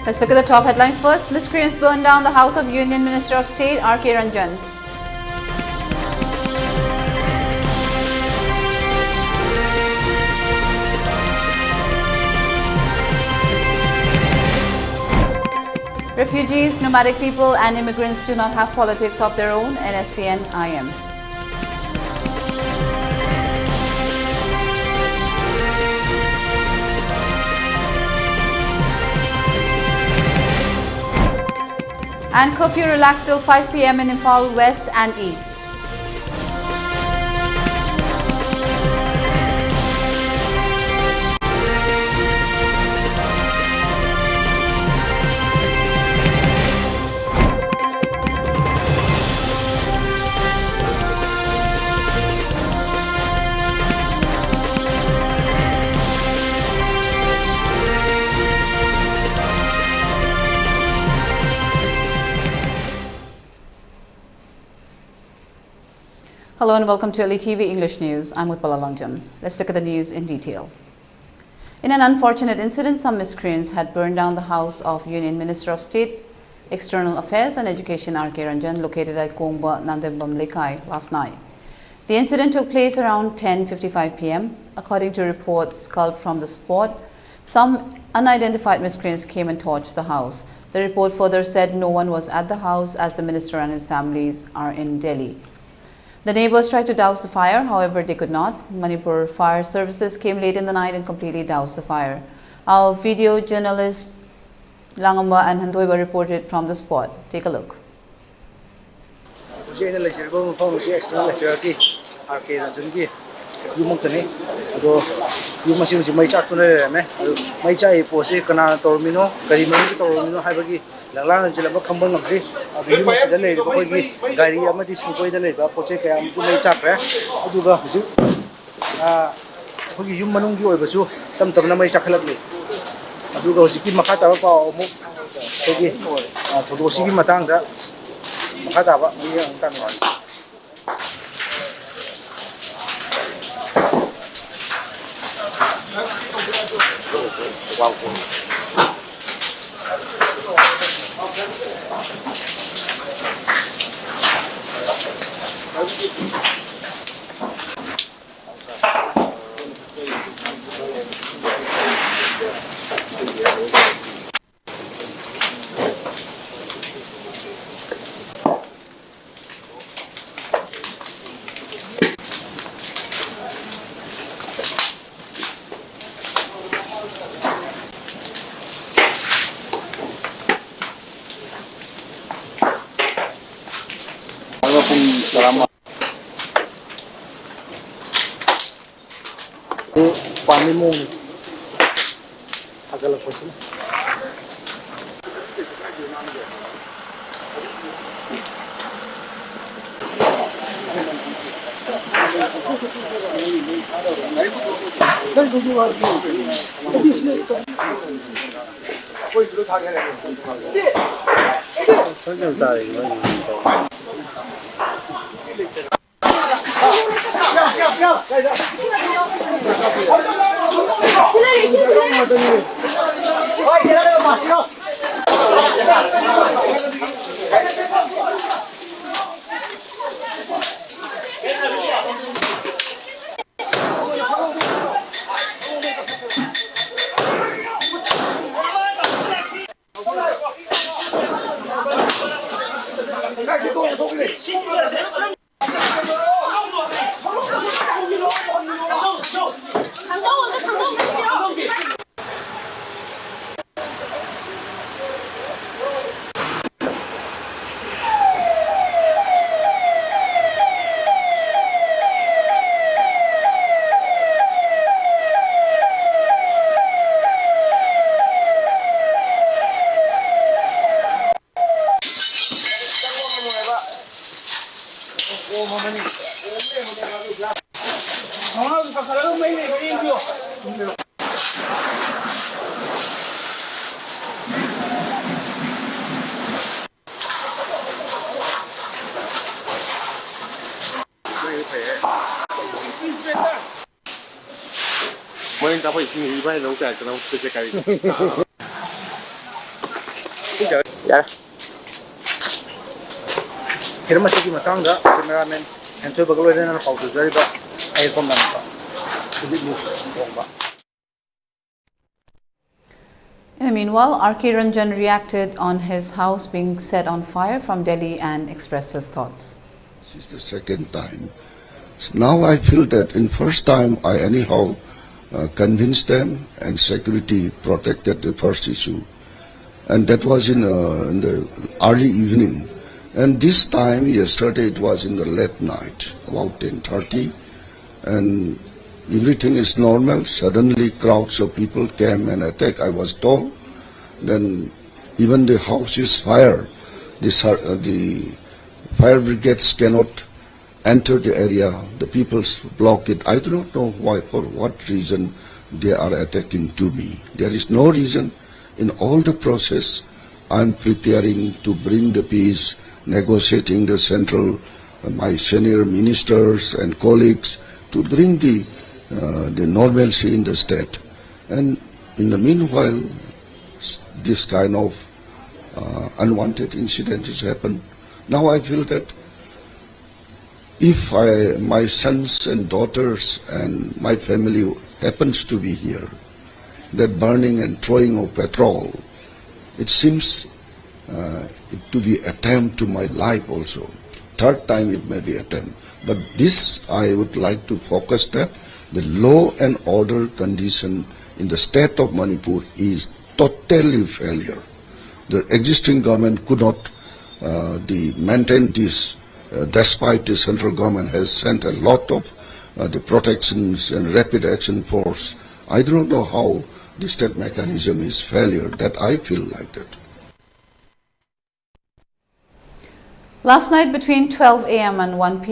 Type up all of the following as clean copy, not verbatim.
Let's look at the top headlines first. Miscreants burned down the house of Union Minister of State R.K. Ranjan. Refugees, nomadic people and immigrants do not have politics of their own, NSCN-IM. And curfew relaxed till 5 p.m. in Imphal West and East. Hello and welcome to ELITETV English News. I'm Utpala. Let's look at the news in detail. In an unfortunate incident, some miscreants had burned down the house of Union Minister of State, External Affairs and Education R.K. Ranjan, located at Kongba, Nandembam Lekai, last night. The incident took place around 10:55 p.m. According to reports culled from the spot, some unidentified miscreants came and torched the house. The report further said no one was at the house as the minister and his families are in Delhi. The neighbors tried to douse the fire, however they could not. Manipur fire services came late in the night and completely doused the fire. Our video journalists Langamba and Handoiba reported from the spot. Take a look. Lang jilaba khambang ngri adu ma sida le ko gi gari amadi singkoi da le ba poche ka am tu mai chakre adu ga huju ko gi yum manung gi oi basu tam tam na mai chakhlak le adu ga hosiki makha ta ba mu ko gi thodo sigi matang da makha ta ba mi ang tan wa wow. Pani mo agak lepas ni. Yeah. Here must be Matanga, cameraman, and to go in and out to the river. I come In the meanwhile, R.K. Ranjan reacted on his house being set on fire from Delhi and expressed his thoughts. This is the second time. So now I feel that in first time I anyhow convinced them and security protected the first issue. And that was in the early evening. And this time, yesterday, it was in the late night, about 10:30. And everything is normal. Suddenly crowds of people came and attacked. I was told. Then even the house is fire. The fire brigades cannot enter the area. The people block it. I do not know why, for what reason they are attacking to me. There is no reason. In all the process, I am preparing to bring the peace, negotiating the central, my senior ministers and colleagues to bring the normalcy in the state. And in the meanwhile, this kind of unwanted incident has happened. Now I feel that if my sons and daughters and my family happens to be here, that burning and throwing of petrol, it seems it to be attempt to my life also. Third time it may be attempt. But this I would like to focus that the law and order condition in the state of Manipur is totally failure. The existing government could not maintain this, despite the central government has sent a lot of the protections and rapid action force. I do not know how the state mechanism is failure, that I feel like that. Last night between 12 a.m. and 1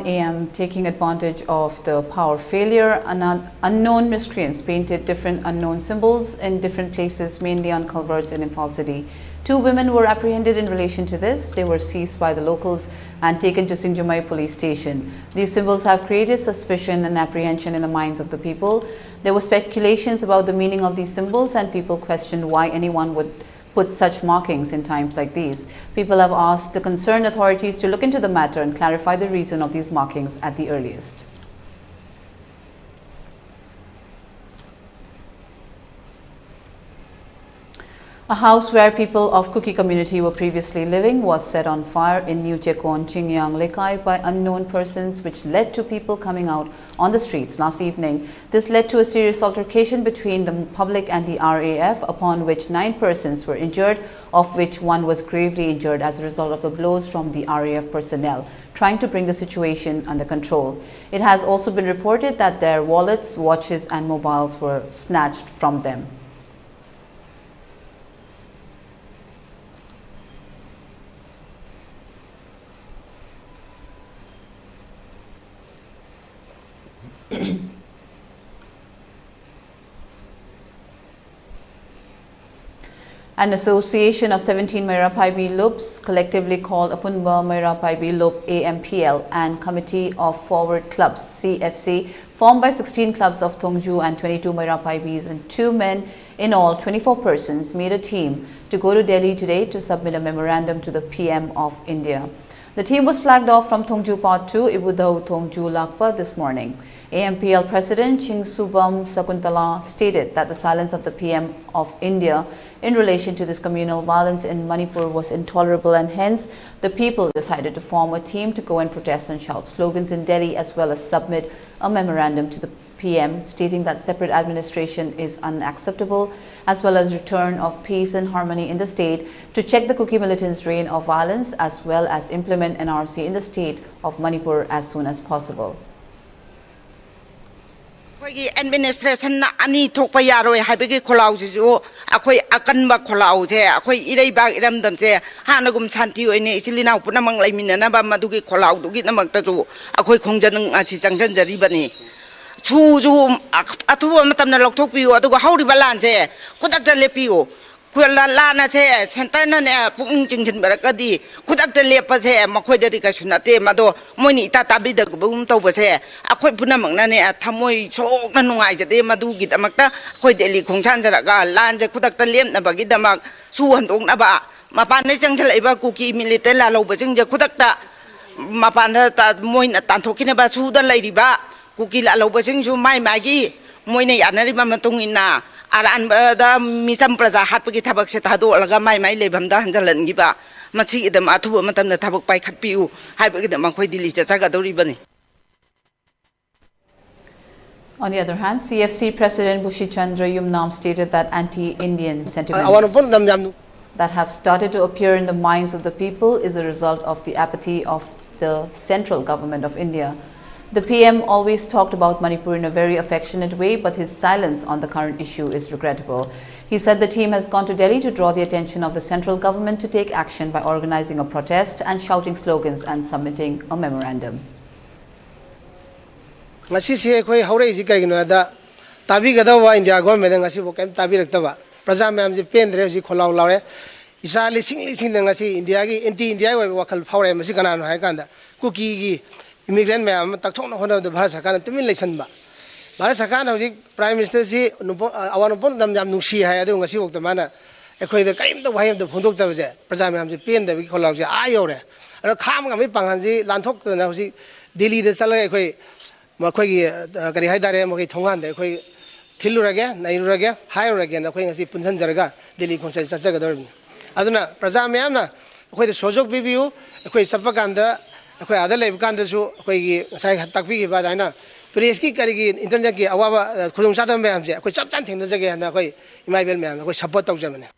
a.m., taking advantage of the power failure, unknown miscreants painted different unknown symbols in different places, mainly on culverts in Imphal City. 2 women were apprehended in relation to this. They were seized by the locals and taken to Singjumai police station. These symbols have created suspicion and apprehension in the minds of the people. There were speculations about the meaning of these symbols, and people questioned why anyone would put such markings in times like these. People have asked the concerned authorities to look into the matter and clarify the reason of these markings at the earliest. A house where people of Kuki community were previously living was set on fire in New Chekon, Chingyang, Lekai by unknown persons, which led to people coming out on the streets last evening. This led to a serious altercation between the public and the RAF, upon which 9 persons were injured, of which 1 was gravely injured as a result of the blows from the RAF personnel, trying to bring the situation under control. It has also been reported that their wallets, watches and mobiles were snatched from them. An association of 17 Mairapaibi Loops, collectively called Apunba Mairapaibi Loop AMPL, and Committee of Forward Clubs CFC, formed by 16 clubs of Tongju and 22 Mairapaibis and 2 men, in all 24 persons, made a team to go to Delhi today to submit a memorandum to the PM of India. The team was flagged off from Tongju Part 2, Ibudau Tongju Lakpa this morning. AMPL President Chingsubam Sakuntala stated that the silence of the PM of India in relation to this communal violence in Manipur was intolerable, and hence the people decided to form a team to go and protest and shout slogans in Delhi, as well as submit a memorandum to the PM stating that separate administration is unacceptable, as well as return of peace and harmony in the state, to check the Kuki militants' reign of violence, as well as implement NRC in the state of Manipur as soon as possible. Administration ani thokpa yaroi haibegi kholau jiu akhoi akanba kholau je akhoi irei bag iramdam je hanagum santi oine ichilina punamang laiminana ba madugi kholau dugi namak ta ju akhoi khongjanang achi changjan jari bani chu ju athuwa matamna lokthok piu aduga hauri balan je kodak ta lepiu kuala lana che center na ne pung jingjin barakadi kudak de lepa che makhoi de ka sunate mado moini ta tabi de bum to ba che akhoi puna mangna ne thamoi chok na nungai jate madu git amakta khoi deli khongchan jara ga lan je kudak ta lem na bagi damak su handong na ba mapan ne jang chalai ba kuki milite la lo ba jing je kudak ta mapan ta moina tan thokine ba su da lai ri ba kuki la lo ba jing ju mai magi moina yanari ba matung ina aran da misam praja hat pagi thabak se ta do laga mai lebam da hanjalan gi ba machi idam athu matam na thabak pai khat piu hai pagi da khoi dili cha ga dori bani. On the other hand, CFC President Bushi Chandra Yumnam stated that anti-Indian sentiments that have started to appear in the minds of the people is a result of the apathy of the central government of India. The PM always talked about Manipur in a very affectionate way, but his silence on the current issue is regrettable. He said the team has gone to Delhi to draw the attention of the central government to take action by organizing a protest and shouting slogans and submitting a memorandum. India government immigrant ma'am तक ना होना भारत सरकार ने Tamil lesson बा भारत सरकार ने prime minister से आवान उपर दम जाम नुसी है अदु ngasi वक्त माना एखोय द काइम द वायम द फोंदोक तब जे प्रजा मैम जे पेन द खोलाव जे आ योरे अर खाम गमे पांगन जे लानथोक द ना होसी दिल्ली द चल एखोय मखोय गी करी हाय दारे मखै थोंगान द एखोय थिलुरगे नाइरुरगे हायरुरगे न एखोय ngasi पुनसन जरगा दिल्ली खोंसे सजग दर अदुना प्रजा मैम ना एखोय द सोजोक बिबियु एखोय सपकान द अखोय आदा लेब कांदसु अखोय गी साइ तकबी गी बादाइना प्रेस की करी गी इंटरनेट की अवाबा खुदुम सादम मैम जे अखोय चपचान थिंग जगे हना अखोय इमाइबेल मैम अखोय सपोर्ट तौजमने.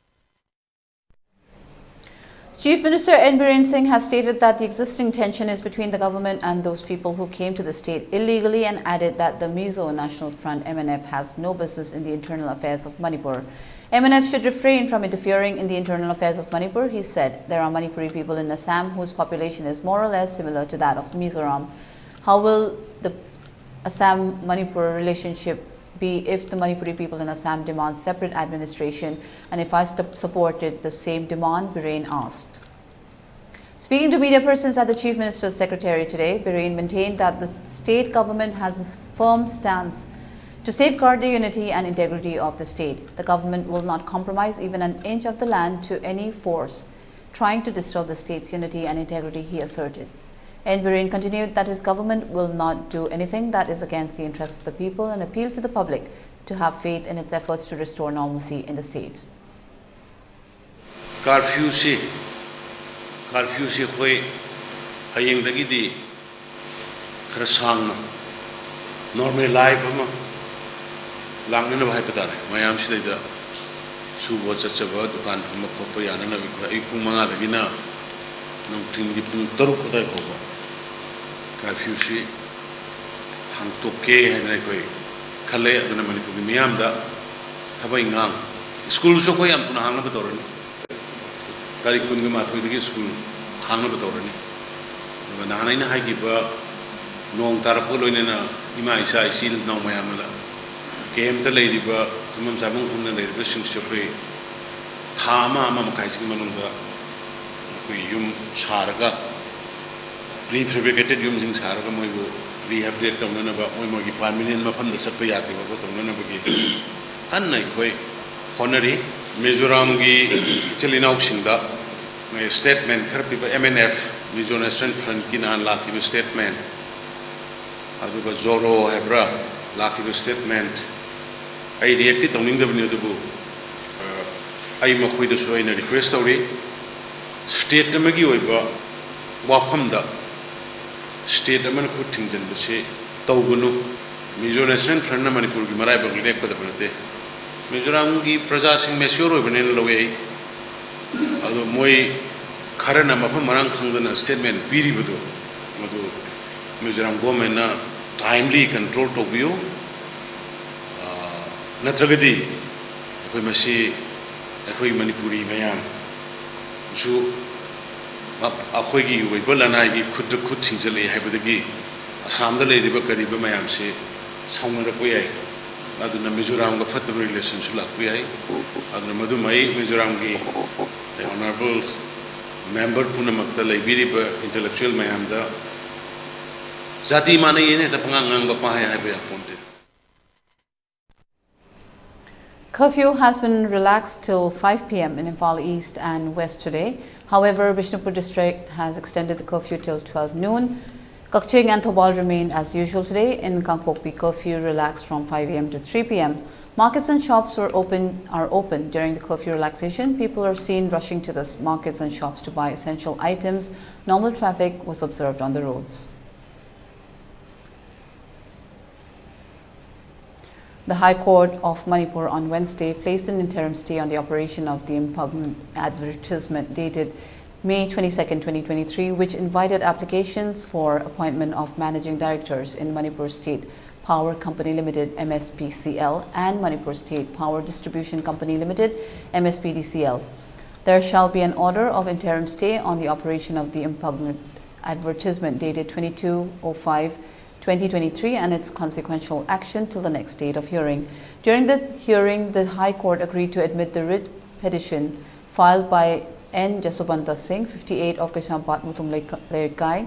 Chief Minister N. Biren Singh has stated that the existing tension is between the government and those people who came to the state illegally and added that the Mizo National Front MNF has no business in the internal affairs of Manipur. MNF should refrain from interfering in the internal affairs of Manipur. He said there are Manipuri people in Assam whose population is more or less similar to that of Mizoram. How will the Assam-Manipur relationship be if the Manipuri people in Assam demand separate administration, and if I supported the same demand, Biren asked. Speaking to media persons at the Chief Minister's Secretariat today, Biren maintained that the state government has a firm stance to safeguard the unity and integrity of the state. The government will not compromise even an inch of the land to any force trying to disturb the state's unity and integrity, he asserted. N. Biren continued that his government will not do anything that is against the interests of the people and appealed to the public to have faith in its efforts to restore normalcy in the state. Curfew se koi hayeng dagi di krasang normal life ama langna na bhai pata re mayam se da subo chachaba dukan phama khopa yana na bi pung manga dagi na nong ting di pung taruk ko dai ko curfew se hang toke hai koi khale aduna Manipur miyam da thabai ngang school so koi am tuna hang na badorani kari kun ge mathoi de school hang na badorani na nai na hai gi ba nong tarapol loina na ima isa isil na mayam la kem ta lei ri ba tumam sabung kun na lei ba sing so koi thama ma kai sig manung da koi yum charaga prefabricated yum sing charaga moi go rehabilitate tong na ba moi gi permanent ma pham da sap ya ti ba ko tong na ba gi an nai koi honori Mizoram gi chilinauk sing da mai statement khar pi ba MNF Mizo National Front ki nan la ki statement adu ba zoro hebra la ki statement ai react ki tong ning da bni du bu ai ma khoi da so ina request tawri state ma gi oi ba wafam da state man ko thingjan ba se tawgunu Mizo National Front na Manipur gi marai ba gi nek pa da bante Mizoram ki praja sing me sure bane lowe ado moi kharana mafam marang khangdana statement piri budu madu Mizoram government na timely control to biu natragadi koi masi koi Manipuri mayam ju akhoi gi wei bolana gi khud khud thingjale haibadagi Assam da le riba kariba mayam se saungra ko yai aduna Mizoram ga fatab relations lakpi ai aduna madu mai Mizoram gi honorable member punamak da laibiri ba intellectual mayam da zati mana yene da pangangang ba pa hai ba ponte. Curfew has been relaxed till 5 p.m. in Imphal East and West today. However, Bishnupur district has extended the curfew till 12 noon. Kakching and Thobal remained as usual today. In Kangpokpi, curfew relaxed from 5 a.m. to 3 p.m. Markets and shops are open during the curfew relaxation. People are seen rushing to the markets and shops to buy essential items. Normal traffic was observed on the roads. The High Court of Manipur on Wednesday placed an interim stay on the operation of the impugned advertisement dated May 22, 2023, which invited applications for appointment of managing directors in Manipur State Power Company Limited MSPCL and Manipur State Power Distribution Company Limited MSPDCL. There shall be an order of interim stay on the operation of the impugned advertisement dated 22/05/2023 and its consequential action till the next date of hearing. During the hearing, the High Court agreed to admit the writ petition filed by N. Jasobanta Singh, 58 of Kishampat Mutum Lerkai,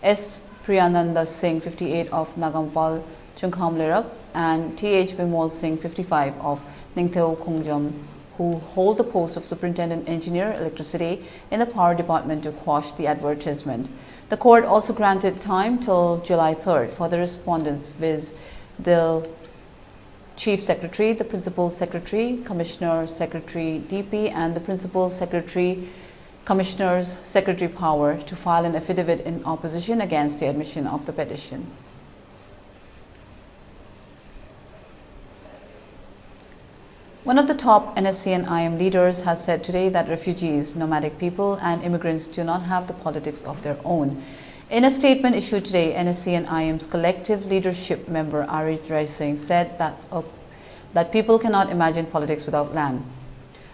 S. Priyananda Singh, 58 of Nagampal Chungkham Lerak, and T.H. Bimol Singh, 55 of Ningtheu Khongjam, who hold the post of Superintendent Engineer Electricity in the Power Department to quash the advertisement. The court also granted time till July 3rd for the respondents, viz. the Chief Secretary, the Principal Secretary, Commissioner Secretary DP, and the Principal Secretary, Commissioners Secretary Power to file an affidavit in opposition against the admission of the petition. One of the top NSC and IM leaders has said today that refugees, nomadic people, and immigrants do not have the politics of their own. In a statement issued today, NSC and IM's collective leadership member Ari Rai Singh said that people cannot imagine politics without land.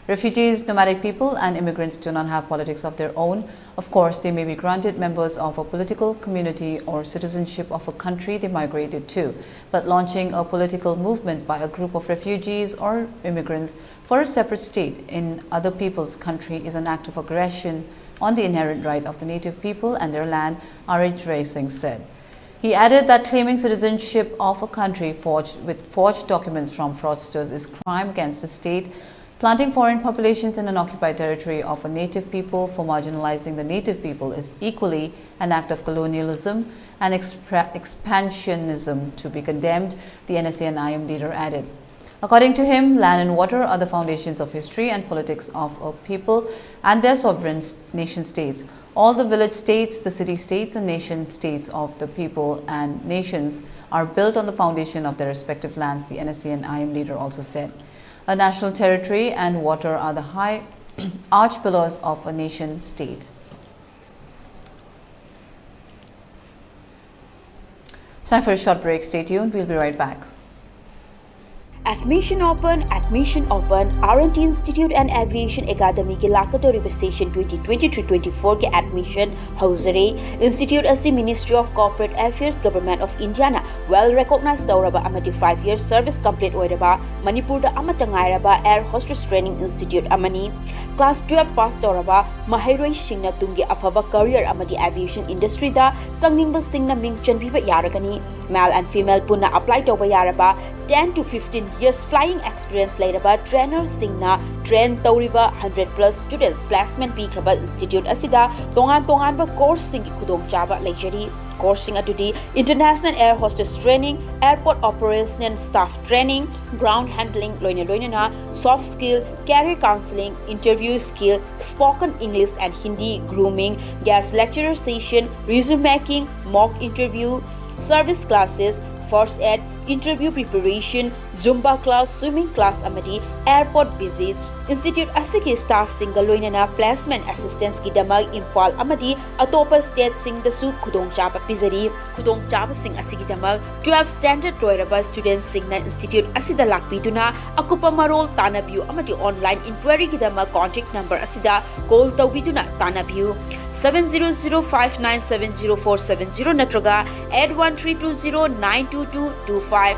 Refugees, nomadic people, and immigrants do not have politics of their own. Of course, they may be granted members of a political community or citizenship of a country they migrated to, but launching a political movement by a group of refugees or immigrants for a separate state in other people's country is an act of aggression on the inherent right of the native people and their land, R.H. Rai Singh said. He added that claiming citizenship of a country with forged documents from fraudsters is crime against the state. Planting foreign populations in an occupied territory of a native people for marginalizing the native people is equally an act of colonialism and expansionism to be condemned, the NSA and IM leader added. According to him, land and water are the foundations of history and politics of a people and their sovereign nation states. All the village states, the city states, and nation states of the people and nations are built on the foundation of their respective lands, the NSA and IM leader also said. A national territory and water are the high arch pillars of a nation state. It's time for a short break. Stay tuned. We'll be right back. Admission open, R&T Institute and Aviation Academy के लाकतोरी session 2023-24 के admission hauzare. Institute asi Ministry of Corporate Affairs Government of India na well recognized tauraba amati 5-year service complete oiraba Manipur da amatangairaba Air Hostess Training Institute amani. Class 12 pass tauraba mahairoi singna tungi afaba career amati aviation industry da changningba singna ming chanbiba yaragani. Male and female punna apply tauba yaraba 10 to 15 years flying experience lairaba trainer singna train tauriba 100+ students placement pikraba institute asida tongan ba course singi khudong chaba leijari. Course sing atudi international air hostess training, airport operational staff training, ground handling loina soft skill, career counseling, interview skill, spoken English and Hindi, grooming, guest lecturer session, resume making, mock interview, service classes, first aid, interview preparation, Zumba class, swimming class amati airport visits. Institute asiki staff single loinana placement assistance ki damag Imphal amati atopa state sing da su khudong chaba pizari. Khudong chaba sing asiki damag 12 standard loiraba students singna institute asida lakpiduna akupa marol tanabiu amati online inquiry ki damag contact number asida call tawbiduna tanabiu 70059704770 natraga 8132092225.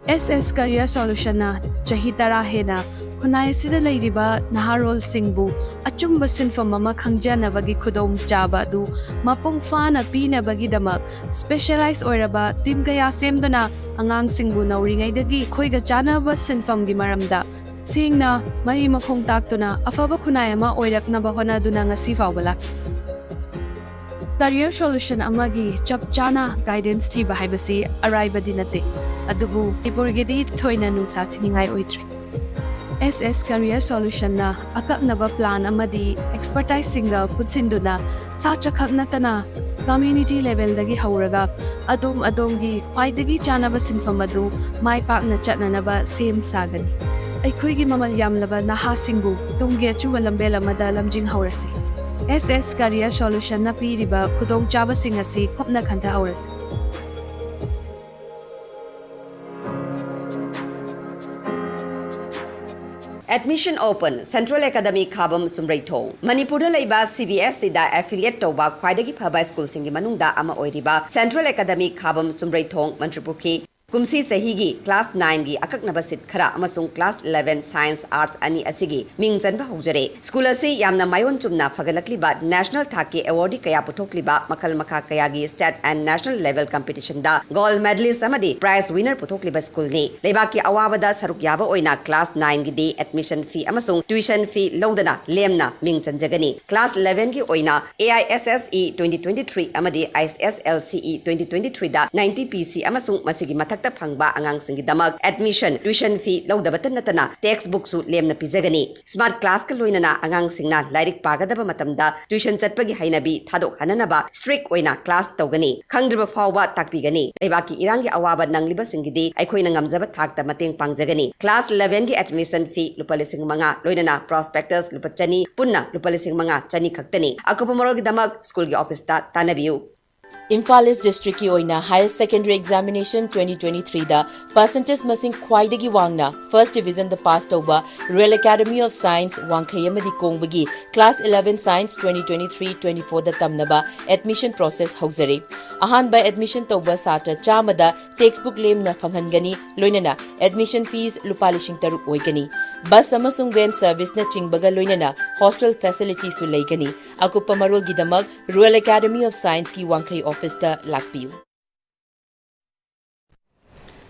SS Career Solution na chahi tara hena khunai sida leiriba naharol singbu achumba sinfam ama khangjanabagi khudom chaba du mapung fana pinabagi damak specialized oiraba team kaya semdona angang singbu nauringai dagi khoiga chanaba sinfam gi maramda singna mari makhong taktuna afaba khunai ama oiraknaba honaduna ngasi fawbalak Career Solution amagi chap chana guidance thiba haibasi arriba dinate adubu Manipurgidi thoina nungsa thiningai oitre SS Career Solution na akaknaba plan amadi expertise singa putsinduna satra khaknatana community level dagi hauraga adom gi paidagi chanaba sinfam adu mai pakna chatnanaba sem sagani aikhoigi mamal yamlaba naha singbu tungge chuwa lambela mada lamjing haurasi SS Career Solution na piriba khudong chaba singasi khopna khanta haurasi Admission open Central Academy Khabam Sumraithong Manipur laiba CBS sida affiliate toba khwaidagi phaba school singi manungda ama oiriba Central Academy Khabam Sumraithong Manipur Kumsi Sahigi Class 9 gi akaknaba sit khara amasung Class 11 Science Arts ani asigi ming janba hujare School asi yamna mayon chumna fagalakliba National Thaki Awardee kaya puthokliba makal makha kaya gi state and national level competition da gold medalist amadi prize winner puthokliba school ni leibaki awabada saruk yaba oina Class 9 gi di admission fee amasung tuition fee lodana lemna ming chanjagani Class 11 gi oina AISSE 2023 amadi ISSLCE 2023 da 90 PC amasung masigi takta phangba angang singi damak admission tuition fee lodabatan natana textbook su lemna pizagani smart class ka loinana angang singna lairik pagadaba matamda tuition chatpagi hainabi thadok hananaba strict oina class tawgani khangdriba fawba takpigani leibaki irangi awaba nangliba singidi aikhoina ngamjaba thakta mateng pangjagani class 11 gi admission fee lupalising manga loinana prospectus lupachani punna lupalising manga chani khaktani akopamorol gi damak school gi office ta tanabiu Imphal East District ki oina Higher Secondary Examination 2023 da percentage masing khwaidagi wangna First Division the passed over Royal Academy of Science Wangkhayamadi Kongbagi Class 11 Science 2023-24 da tamnaba admission process hauzare ahan by admission toba satra chamada textbook lemna fanghangani loinana admission fees lupa lishing taruk oigani bus amasung van service na chingbaga loinana hostel facility su leigani akupa marol gidamag Royal Academy of Science ki Wangkhay office da lakpiu.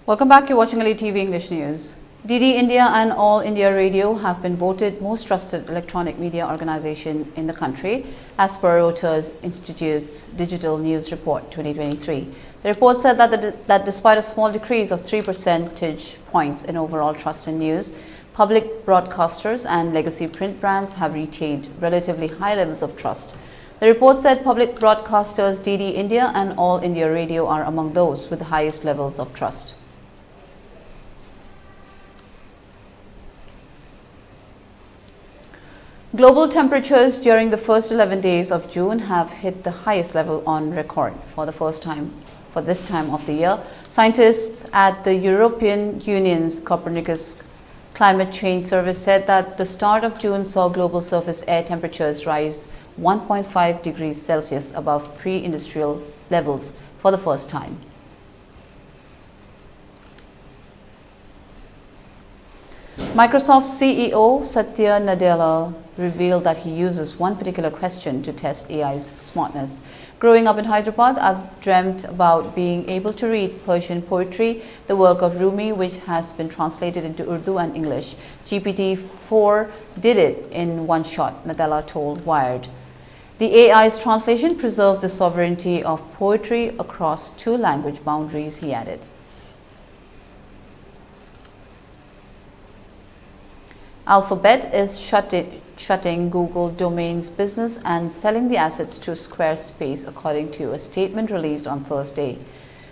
Welcome back. You're watching ELITETV English News. DD India and All India Radio have been voted most trusted electronic media organization in the country as per Reuters Institute's Digital News Report 2023. The report said that despite a small decrease of 3 percentage points in overall trust in news, public broadcasters and legacy print brands have retained relatively high levels of trust. The report said public broadcasters DD India and All India Radio are among those with the highest levels of trust. Global temperatures during the first 11 days of June have hit the highest level on record for this time of the year. Scientists at the European Union's Copernicus Climate Change Service said that the start of June saw global surface air temperatures rise 1.5 degrees Celsius above pre-industrial levels for the first time. Microsoft CEO Satya Nadella revealed that he uses one particular question to test AI's smartness. Growing up in Hyderabad, I've dreamt about being able to read Persian poetry, the work of Rumi, which has been translated into Urdu and English. GPT-4 did it in one shot, Nadella told Wired. The AI's translation preserved the sovereignty of poetry across two language boundaries, he added. Alphabet is shutting Google Domains business and selling the assets to Squarespace, according to a statement released on Thursday.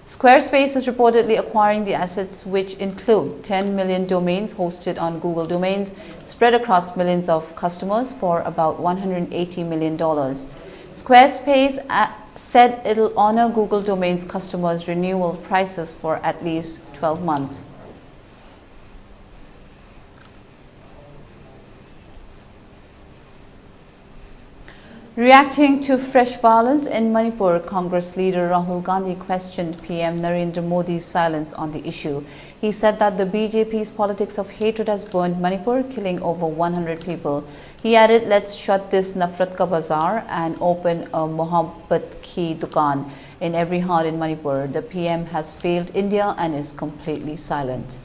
Squarespace is reportedly acquiring the assets, which include 10 million domains hosted on Google Domains, spread across millions of customers for about $180 million. Squarespace said it'll honor Google Domains customers' renewal prices for at least 12 months. Reacting to fresh violence in Manipur, Congress leader Rahul Gandhi questioned PM Narendra Modi's silence on the issue. He said that the BJP's politics of hatred has burned Manipur, killing over 100 people. He added, "Let's shut this Nafrat ka bazaar and open a Mohabbat ki dukan in every heart in Manipur." The PM has failed India and is completely silent.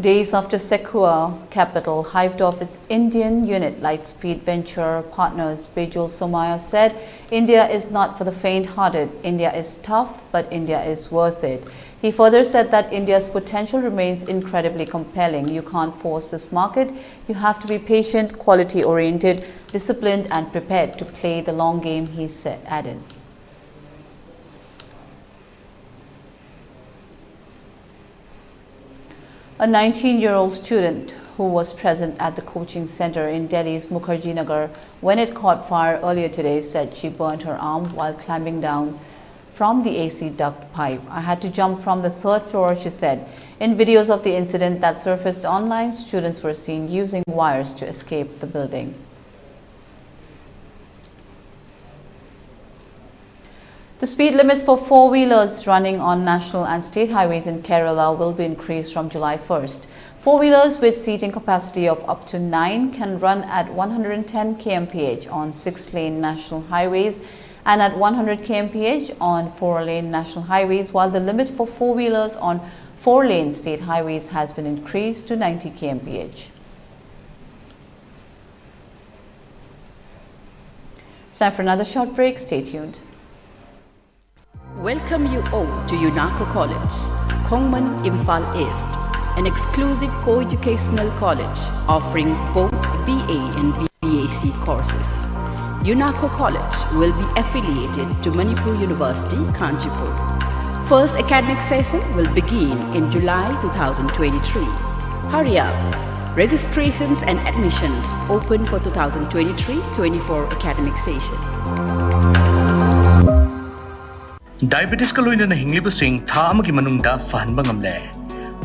Days after Sekua capital hived off its Indian unit, Lightspeed Venture partners Bejul Somaya said, "India is not for the faint-hearted. India is tough, but India is worth it." He further said that India's potential remains incredibly compelling. "You can't force this market. You have to be patient, quality-oriented, disciplined, and prepared to play the long game," he added. A 19-year-old student who was present at the coaching center in Delhi's Mukherjee Nagar when it caught fire earlier today said she burned her arm while climbing down from the AC duct pipe. "I had to jump from the 3rd floor," she said. In videos of the incident that surfaced online, students were seen using wires to escape the building. The speed limits for four-wheelers running on national and state highways in Kerala will be increased from July 1st. Four-wheelers with seating capacity of up to 9 can run at 110 kmph on 6-lane national highways and at 100 kmph on 4-lane national highways, while the limit for four-wheelers on 4-lane state highways has been increased to 90 kmph. It's time for another short break. Stay tuned. Welcome you all to UNACO College, Kongman, Imphal East, an exclusive co-educational college offering both BA and BAc courses. UNACO College will be affiliated to Manipur University, Kanchipur. First academic session will begin in July 2023. Hurry up! Registrations and admissions open for 2023-24 academic session. Diabetes ka loina na hinglibusing tha amagi manungda fahanba ngamle.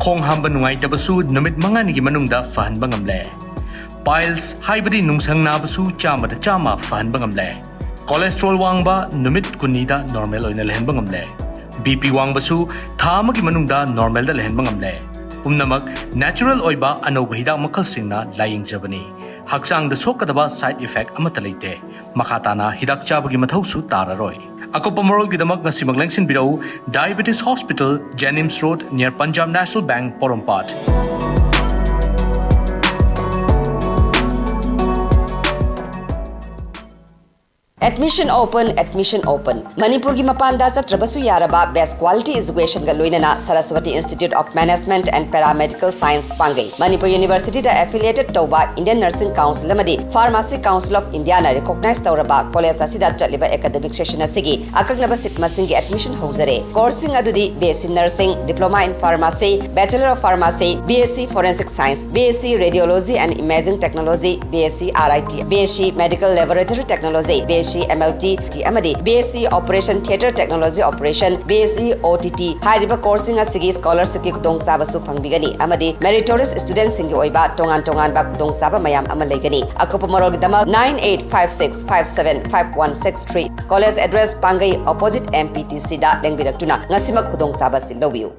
Khong hamba nungaitabsu numit manganigi manungda fahanba ngamle. Piles haibadi nungsang nabasu chama da chama fahanba ngamle. Cholesterol wangba numit kunida normal oina lehenba ngamle. BP wangbasu tha amagi manungda normal da lehenba ngamle. Pumnamak natural oiba anoba hidak makal singna laying jabani. Hakchang da sokadaba side effect amata leite. Makatana hidak chabagi mathausu tararoi. Akopa moral gidamak na simaglangsing biro Diabetes Hospital, Jennings Road near Punjab National Bank, Porompat. Admission open, admission open. Manipur ki mapanda satrabasu yaraba best quality education ga loinana Saraswati Institute of Management and Paramedical Science Pangai. Manipur University da affiliated tauba Indian Nursing Council amadi Pharmacy Council of India na recognized tauraba college asida chaliba academic session asigi akagnaba sit masingi admission housare. Coursing adudi BSc Nursing, Diploma in Pharmacy, Bachelor of Pharmacy, BSc Forensic Science, BSc Radiology and Imaging Technology, BSc RIT, BSc Medical Laboratory Technology, BSc MLT, amadi BSc Operation Theatre Technology Operation, BSc OTT, hariba coursing asigi scholarship ki kudong saba su pangbigani, amadi meritorious students singi oiba tongan ba kudong saba mayam amalegani. Akopa moral gidama 9856575163. College address Pangai opposite MPTC da lengbidaktuna ngasimak kudong saba silowiu.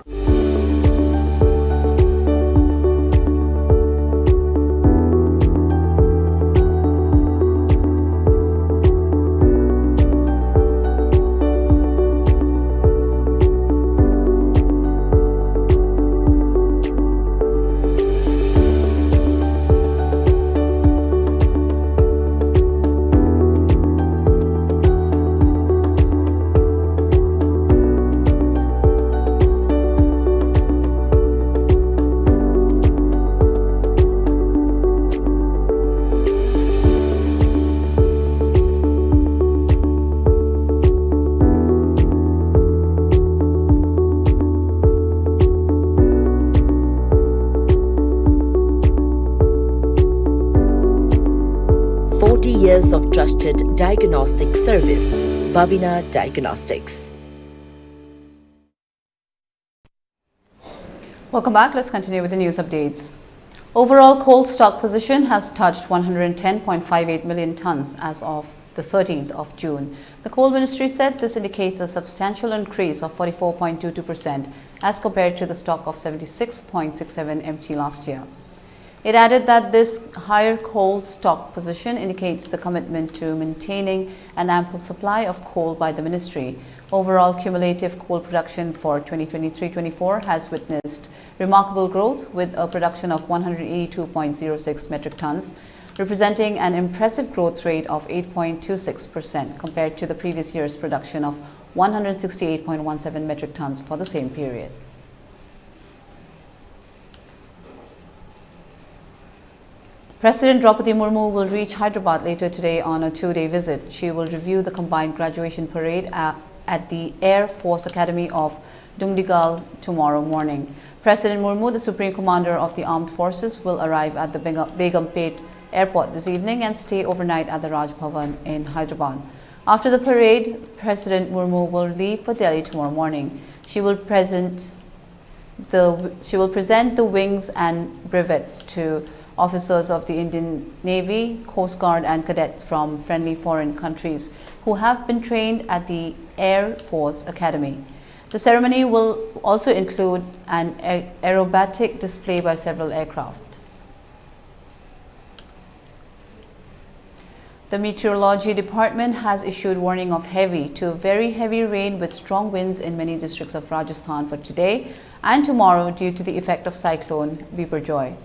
Years of trusted diagnostic service, Babina Diagnostics. Welcome back. Let's continue with the news updates. Overall coal stock position has touched 110.58 million tons as of the 13th of June. The Coal Ministry said this indicates a substantial increase of 44.22% as compared to the stock of 76.67 MT last year. It added that this higher coal stock position indicates the commitment to maintaining an ample supply of coal by the ministry. Overall cumulative coal production for 2023-24 has witnessed remarkable growth with a production of 182.06 metric tons, representing an impressive growth rate of 8.26% compared to the previous year's production of 168.17 metric tons for the same period. President Draupadi Murmu will reach Hyderabad later today on a two-day visit. She will review the combined graduation parade at the Air Force Academy of Dundigal tomorrow morning. President Murmu, the Supreme Commander of the Armed Forces, will arrive at the Begumpet Airport this evening and stay overnight at the Raj Bhavan in Hyderabad. After the parade, President Murmu will leave for Delhi tomorrow morning. She will present the wings and brevets to officers of the Indian Navy, Coast Guard and cadets from friendly foreign countries who have been trained at the Air Force Academy. The ceremony will also include an aerobatic display by several aircraft. The Meteorology Department has issued warning of heavy to very heavy rain with strong winds in many districts of Rajasthan for today and tomorrow due to the effect of cyclone Biparjoy.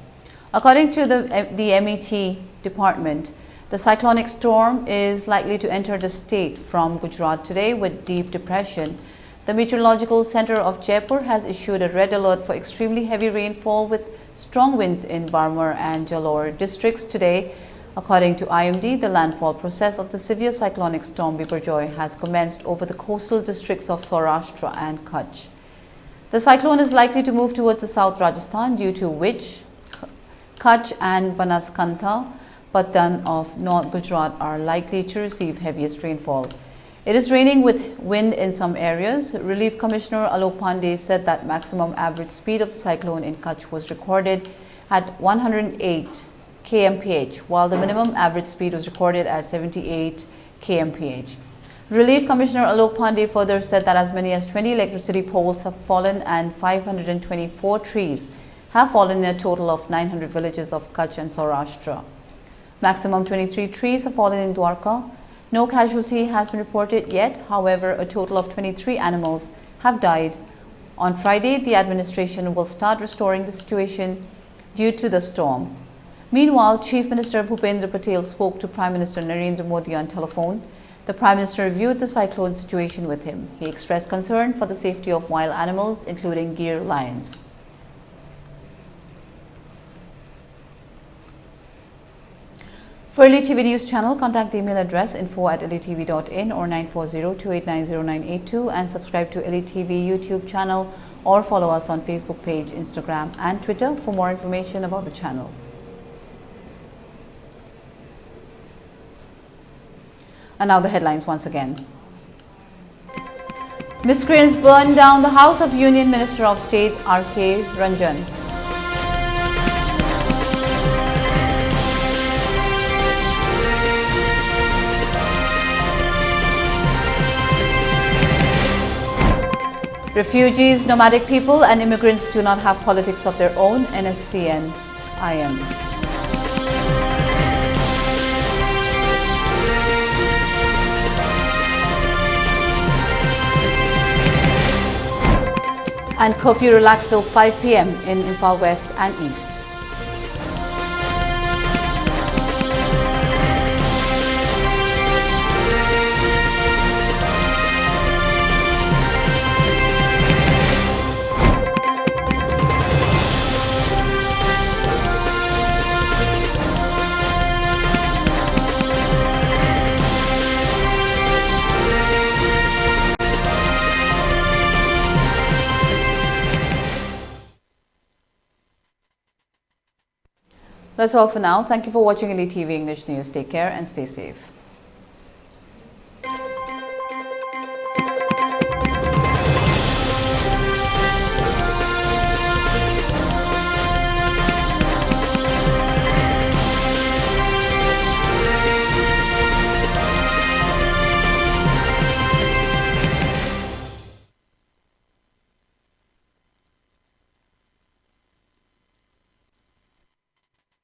According to the MET department, the cyclonic storm is likely to enter the state from Gujarat today with deep depression. The Meteorological Center of Jaipur has issued a red alert for extremely heavy rainfall with strong winds in Barmer and Jalore districts today. According to IMD, the landfall process of the severe cyclonic storm Biparjoy has commenced over the coastal districts of Saurashtra and Kutch. The cyclone is likely to move towards the South Rajasthan, due to which Kutch and Banaskantha, Patan of North Gujarat are likely to receive heaviest rainfall. It is raining with wind in some areas. Relief Commissioner Alok Pandey said that maximum average speed of the cyclone in Kutch was recorded at 108 kmph, while the minimum average speed was recorded at 78 kmph. Relief Commissioner Alok Pandey further said that as many as 20 electricity poles have fallen and 524 trees have fallen in a total of 900 villages of Kutch and Saurashtra. Maximum 23 trees have fallen in Dwarka. No casualty has been reported yet. However, a total of 23 animals have died. On Friday, the administration will start restoring the situation due to the storm. Meanwhile, Chief Minister Bhupendra Patel spoke to Prime Minister Narendra Modi on telephone. The Prime Minister reviewed the cyclone situation with him. He expressed concern for the safety of wild animals, including Gir lions. For ELITETV News channel, contact the email address info@elitv.in or 9402890982 and subscribe to ELITETV YouTube channel or follow us on Facebook page, Instagram and Twitter for more information about the channel. And now the headlines once again. Miscreants burned down the house of Union Minister of State R.K. Ranjan. Refugees, nomadic people and immigrants do not have politics of their own, NSCN IM. And curfew relaxed till 5 p.m. in Imphal West and East. That's all for now. Thank you for watching ELITETV English News. Take care and stay safe.